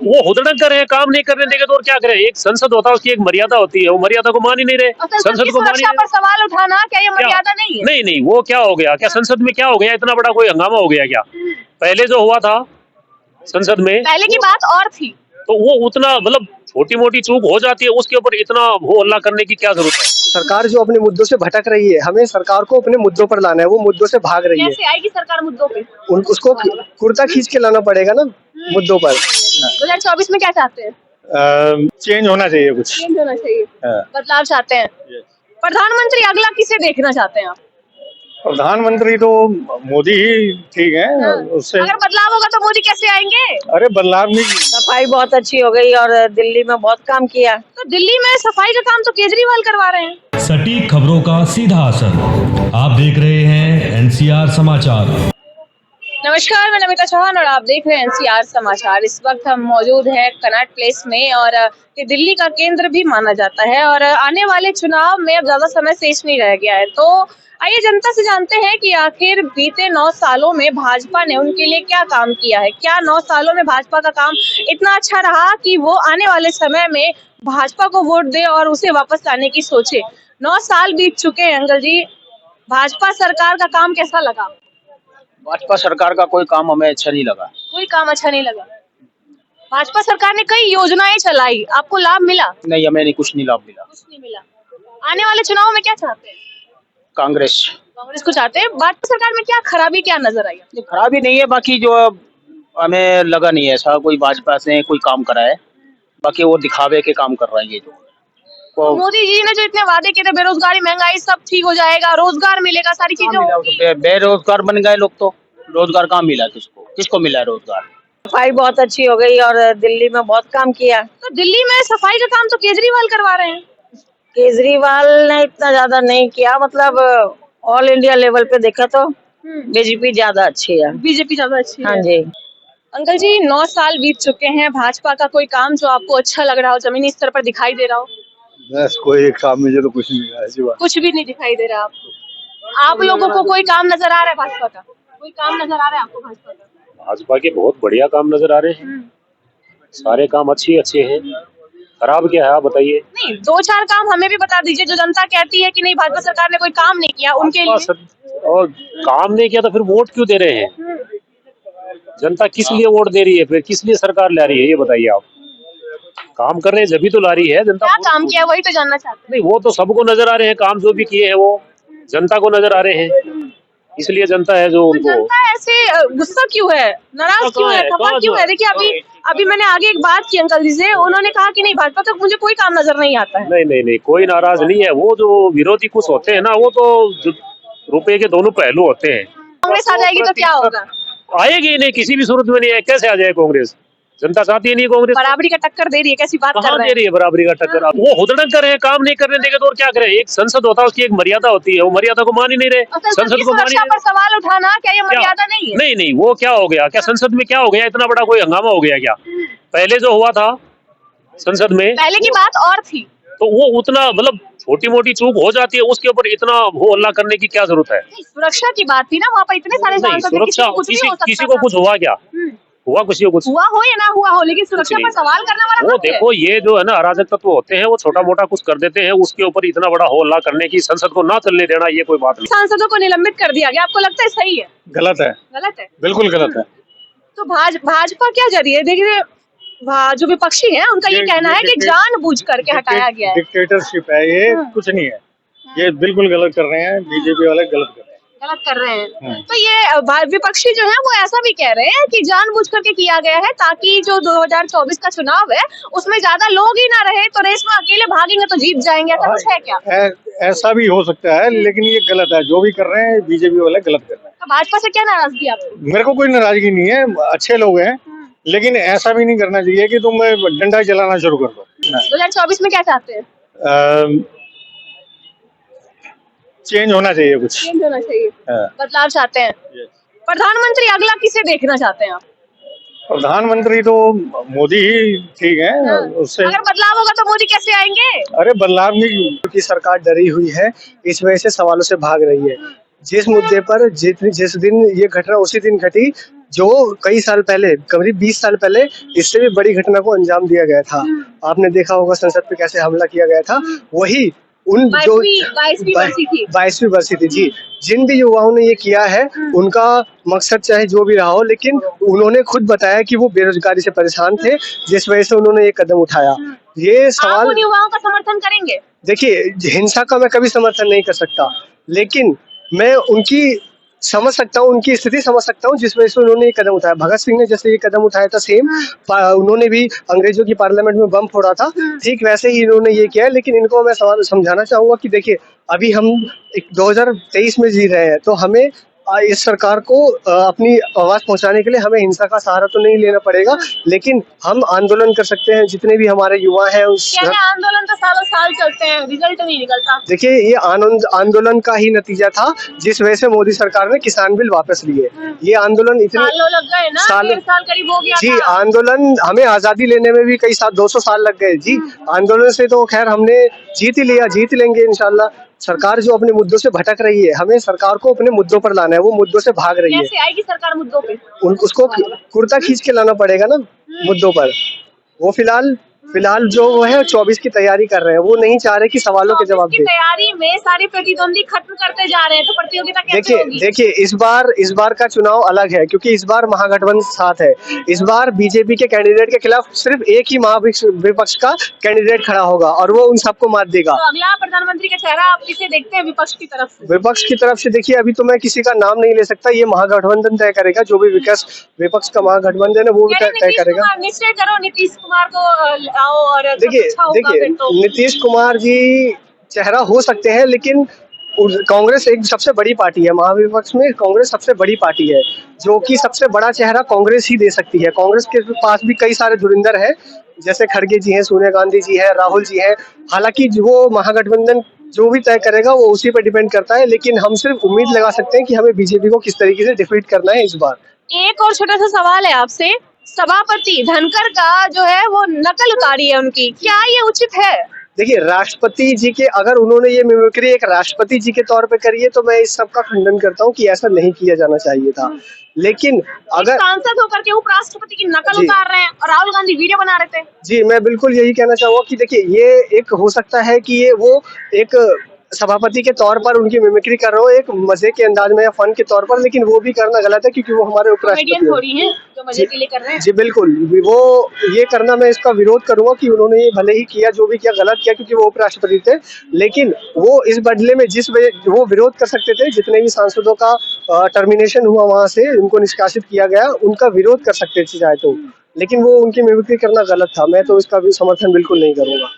वो हुदड़क कर रहे, काम नहीं करने देंगे तो और क्या करें। एक संसद होता है, उसकी एक मर्यादा होती है, वो मर्यादा को मान ही नहीं रहे। संसद को मान ही सुरक्षा पर सवाल उठाना क्या ये मर्यादा नहीं है? नहीं नहीं, वो क्या हो गया, क्या संसद में क्या हो गया, इतना बड़ा कोई हंगामा हो गया क्या? पहले जो हुआ था संसद में, पहले की बात और थी। तो वो उतना मतलब छोटी मोटी चूक हो जाती है, उसके ऊपर इतना हो हल्ला करने की क्या जरूरत है। सरकार जो अपने मुद्दों से भटक रही है, हमें सरकार को अपने मुद्दों पर लाना है। वो मुद्दों से भाग रही है। कैसे आएगी सरकार मुद्दों पे? उसको कुर्ता खींच के लाना पड़ेगा ना मुद्दों पर। 2024 में क्या चाहते हैं? चेंज होना चाहिए, कुछ चेंज होना चाहिए, बदलाव चाहते हैं। प्रधानमंत्री अगला किसे देखना चाहते हैं आप? प्रधानमंत्री तो मोदी ही ठीक है। उससे अगर बदलाव होगा तो मोदी कैसे आएंगे? अरे बदलाव नहीं, सफाई बहुत अच्छी हो गई और दिल्ली में बहुत काम किया। तो दिल्ली में सफाई का काम तो केजरीवाल करवा रहे हैं। सटीक खबरों का सीधा असर। आप देख रहे हैं एनसीआर समाचार। नमस्कार, मैं नमिता चौहान और आप देख रहे हैं एनसीआर समाचार। इस वक्त हम मौजूद हैं कनॉट प्लेस में और ये दिल्ली का केंद्र भी माना जाता है और आने वाले चुनाव में अब ज्यादा समय शेष नहीं रह गया है। तो आइए जनता से जानते हैं कि आखिर बीते 9 सालों में भाजपा ने उनके लिए क्या काम किया है। क्या 9 सालों में भाजपा का काम इतना अच्छा रहा कि वो आने वाले समय में भाजपा को वोट दे और उसे वापस लाने की सोचे। 9 साल बीत चुके हैं अंकल जी, भाजपा सरकार का काम कैसा लगा? भाजपा सरकार का कोई काम हमें अच्छा नहीं लगा। कोई काम अच्छा नहीं लगा। भाजपा सरकार ने कई योजनाएं चलाई, आपको लाभ मिला? नहीं, हमें नहीं, कुछ नहीं लाभ मिला। कुछ नहीं मिला। आने वाले चुनाव में क्या चाहते हैं? कांग्रेस कांग्रेस को चाहते हैं। भाजपा सरकार में क्या खराबी, क्या नजर आई? खराबी नहीं है, बाकी जो हमें लगा नहीं है ऐसा कोई भाजपा से कोई काम करा है। बाकी वो दिखावे के काम कर रहा है ये जो तो मोदी जी ने जो इतने वादे किए थे, बेरोजगारी, महंगाई सब ठीक हो जाएगा, रोजगार मिलेगा, सारी चीजें होंगी। बेरोजगार बन गए लोग, तो रोजगार कहाँ मिला किसको? किसको मिला है रोजगार? सफाई बहुत अच्छी हो गई और दिल्ली में बहुत काम किया। तो दिल्ली में सफाई का काम तो केजरीवाल करवा रहे हैं। केजरीवाल ने इतना ज्यादा नहीं किया, मतलब ऑल इंडिया लेवल पे देखा तो बीजेपी ज्यादा अच्छी है। बीजेपी ज्यादा अच्छी है। हाँ जी। अंकल जी, 9 साल बीत चुके हैं, भाजपा का कोई काम जो आपको अच्छा लग रहा हो, जमीनी स्तर पर दिखाई दे रहा हो? बस कोई एक काम मुझे तो कुछ नहीं रहा। कुछ भी नहीं दिखाई दे रहा आपको? आप लोगों को कोई काम नजर आ रहा है भाजपा का? कोई काम नजर आ रहा है आपको भाजपा का? भाजपा के बहुत बढ़िया काम नजर आ रहे हैं, सारे काम अच्छे अच्छे हैं। खराब क्या है आप बताइए? नहीं, 2-4 काम हमें भी बता दीजिए जो जनता कहती है कि नहीं भाजपा सरकार ने कोई काम नहीं किया उनके लिए। और काम नहीं किया तो फिर वोट क्यों दे रहे हैं? जनता किस लिए वोट दे रही है, फिर किस लिए सरकार ला रही है, ये बताइए आप। काम कर रहे हैं जब भी तो ला रही है जनता। क्या काम किया वही तो जानना चाहते हैं। नहीं, वो तो सबको नजर आ रहे हैं, काम जो भी किए हैं वो जनता को नजर आ रहे हैं, इसलिए जनता है जो उनको। जनता ऐसे गुस्सा क्यों है, नाराज क्यों है, खफा क्यों है? देखिए अभी मैंने आगे एक बात की अंकल जी से, उन्होंने कहा कि नहीं भाजपा का मुझे कोई काम नजर नहीं आता है। नहीं नहीं नहीं, कोई नाराज नहीं है। वो जो विरोधी कुछ होते हैं ना, वो तो रुपए के दोनों पहलू होते हैं। कांग्रेस आ जाएगी तो क्या होगा? आएगी नहीं, किसी भी सूरत में नहीं है। कैसे आ जाए कांग्रेस? जनता चाहती है नहीं कांग्रेस। बराबरी का टक्कर दे रही है, कैसी बात कर कहाँ रहे दे हैं? रही है बराबरी का टक्कर? वो हुदड़क कर रहे, काम नहीं करने देंगे तो और क्या करें। एक संसद होता है, उसकी एक मर्यादा होती है, वो मर्यादा को मान ही नहीं रहे। संसद को मान ही सुरक्षा पर सवाल उठाना क्या ये मर्यादा नहीं है? नहीं नहीं, वो क्या हो गया, क्या संसद में क्या हो गया, इतना बड़ा कोई हंगामा हो गया क्या? पहले जो हुआ था संसद में, पहले की बात और थी। तो वो उतना मतलब छोटी मोटी चूक हो जाती है, उसके ऊपर इतना हो हल्ला करने की क्या जरूरत है? सुरक्षा की बात थी ना, वहाँ पर इतने सारे नहीं, सांसद थे, सुरक्षा किसी को कुछ हुआ क्या? हुआ किसी को कुछ? हुआ हो या ना हुआ हो, लेकिन सुरक्षा पर सवाल करना वाला वो बात है। देखो, ये जो है ना अराजक तत्व होते हैं, वो छोटा मोटा कुछ कर देते हैं, उसके ऊपर इतना बड़ा हो हल्ला करने की, संसद को ना चलने देना, ये कोई बात नहीं। सांसदों को निलंबित कर दिया गया, आपको लगता है सही है? गलत है, गलत है, बिल्कुल गलत है। तो भाजपा क्या जरिए, देखिए जो विपक्षी है उनका ये कहना है कि जानबूझ करके हटाया गया है। डिक्टेटरशिप है ये, कुछ नहीं है। ये बिल्कुल गलत कर रहे हैं, बीजेपी वाले गलत कर रहे हैं। गलत कर रहे हैं। तो ये विपक्षी जो है वो ऐसा भी कह रहे हैं कि जानबूझ करके किया गया है ताकि जो 2024 का चुनाव है उसमें ज्यादा लोग ही ना रहे, तो रेस में अकेले भागेंगे तो जीत जाएंगे, ऐसा कुछ है क्या? ऐसा भी हो सकता है, लेकिन ये गलत है। जो भी कर रहे हैं बीजेपी वाले गलत कर रहे हैं। तो भाजपा से क्या नाराजगी आपको? मेरे को कोई नाराजगी नहीं है, अच्छे लोग हैं, लेकिन ऐसा भी नहीं करना चाहिए कि तुम डंडा चलाना शुरू कर दो। 2024 में क्या चाहते हैं? चेंज होना चाहिए, कुछ चेंज होना चाहिए, बदलाव चाहते हैं। प्रधानमंत्री अगला किसे देखना चाहते हैं आप? प्रधानमंत्री तो मोदी ही ठीक है। उससे अगर बदलाव होगा तो मोदी कैसे आएंगे? अरे बदलाव नहीं की सरकार डरी हुई है, इस वजह से सवालों से भाग रही है। जिस मुद्दे पर जिस दिन ये घटना उसी दिन घटी जो कई साल पहले, करीब 20 साल पहले इससे भी बड़ी घटना को अंजाम दिया गया था। आपने देखा होगा संसद पे कैसे हमला किया गया था। वही उन जो 22वीं बरसी थी जी, जिन भी युवाओं ने ये किया है उनका मकसद चाहे जो भी रहा हो, लेकिन उन्होंने खुद बताया कि वो बेरोजगारी से परेशान थे, जिस वजह से उन्होंने ये कदम उठाया। ये सवाल, आप उन युवाओं का समर्थन करेंगे? देखिए, हिंसा का मैं कभी समर्थन नहीं कर सकता, लेकिन मैं उनकी समझ सकता हूँ, उनकी स्थिति समझ सकता हूँ जिस वजह से उन्होंने ये कदम उठाया। भगत सिंह ने जैसे ये कदम उठाया था, सेम उन्होंने भी अंग्रेजों की पार्लियामेंट में बम फोड़ा था, ठीक वैसे ही इन्होंने ये किया है। लेकिन इनको मैं सवाल समझाना चाहूंगा कि देखिए, अभी हम 2023 में जी रहे हैं, तो हमें इस सरकार को अपनी आवाज पहुंचाने के लिए हमें हिंसा का सहारा तो नहीं लेना पड़ेगा, लेकिन हम आंदोलन कर सकते हैं। जितने भी हमारे युवा हैं आंदोलन तो सालों साल चलते हैं, रिजल्ट नहीं निकलता। देखिए, ये आंदोलन का ही नतीजा था जिस वजह से मोदी सरकार ने किसान बिल वापस लिए। ये आंदोलन इतने लग गए ना, 1.5 साल करीब हो गया जी था। आंदोलन, हमें आजादी लेने में भी कई साल 200 साल लग गए जी। आंदोलन से तो खैर हमने जीत ही लिया, जीत लेंगे इंशाल्लाह। सरकार जो अपने मुद्दों से भटक रही है, हमें सरकार को अपने मुद्दों पर लाना है, वो मुद्दों से भाग रही है। कैसे आएगी सरकार मुद्दों पे? उसको कुर्ता खींच के लाना पड़ेगा ना मुद्दों पर। वो फिलहाल जो वो है 24 की तैयारी कर रहे हैं, वो नहीं चाह रहे कि सवालों के जवाब दे। तैयारी में सारे प्रतिद्वंदी खत्म करते जा रहे हैं, तो प्रतियोगिता कैसे होगी? देखिए इस बार का चुनाव अलग है, क्योंकि इस बार महागठबंधन साथ है। इस बार बीजेपी के कैंडिडेट के खिलाफ सिर्फ एक ही महाविपक्ष का कैंडिडेट खड़ा होगा और वो उन सबको मात देगा। तो अगला प्रधानमंत्री का चेहरा आप किसे देखते हैं विपक्ष की तरफ से? विपक्ष की तरफ से देखिए, अभी तो मैं किसी का नाम नहीं ले सकता, ये महागठबंधन तय करेगा। जो भी विपक्ष का महागठबंधन है वो भी तय करेगा। निश्चय करो, नीतीश कुमार को लाओ और देखिए नीतीश कुमार जी चेहरा हो सकते हैं, लेकिन कांग्रेस एक सबसे बड़ी पार्टी है, महाविपक्ष में कांग्रेस सबसे बड़ी पार्टी है, जो कि सबसे बड़ा चेहरा कांग्रेस ही दे सकती है। कांग्रेस के पास भी कई सारे धुरिंधर हैं, जैसे खड़गे जी हैं, सोनिया गांधी जी हैं, राहुल जी हैं। हालांकि वो महागठबंधन जो भी तय करेगा वो उसी पर डिपेंड करता है, लेकिन हम सिर्फ उम्मीद लगा सकते हैं कि हमें बीजेपी को किस तरीके से डिफीट करना है इस बार। एक और छोटा सा सवाल है आपसे, सभापति धनखड़ का जो है वो नकल उतारी है उनकी, क्या ये उचित है? देखिए, राष्ट्रपति जी के, अगर उन्होंने ये मिमिक्री एक राष्ट्रपति जी के तौर पे करी है, तो मैं इस सब का खंडन करता हूँ कि ऐसा नहीं किया जाना चाहिए था। लेकिन अगर सांसद होकर के उपराष्ट्रपति की नकल उतार रहे हैं और राहुल गांधी वीडियो बना रहे थे। जी, मैं बिल्कुल यही कहना चाहूंगा कि देखिए, ये एक हो सकता है कि ये वो एक सभापति के तौर पर उनकी मिमिक्री कर रहे हो, एक मजे के अंदाज में या फन के तौर पर, लेकिन वो भी करना गलत है क्योंकि वो हमारे उपराष्ट्रपति हैं जो मजे के लिए कर रहे हैं। जी बिल्कुल, वो ये करना, मैं इसका विरोध करूंगा कि उन्होंने ये भले ही किया, जो भी किया गलत किया, क्योंकि वो उपराष्ट्रपति थे, लेकिन वो इस बदले में जिस वजह वो विरोध कर सकते थे, जितने भी सांसदों का टर्मिनेशन हुआ वहां से उनको निष्कासित किया गया, उनका विरोध कर सकते थे चाहे तो, लेकिन वो उनकी मिमिक्री करना गलत था। मैं तो इसका भी समर्थन बिल्कुल नहीं करूंगा।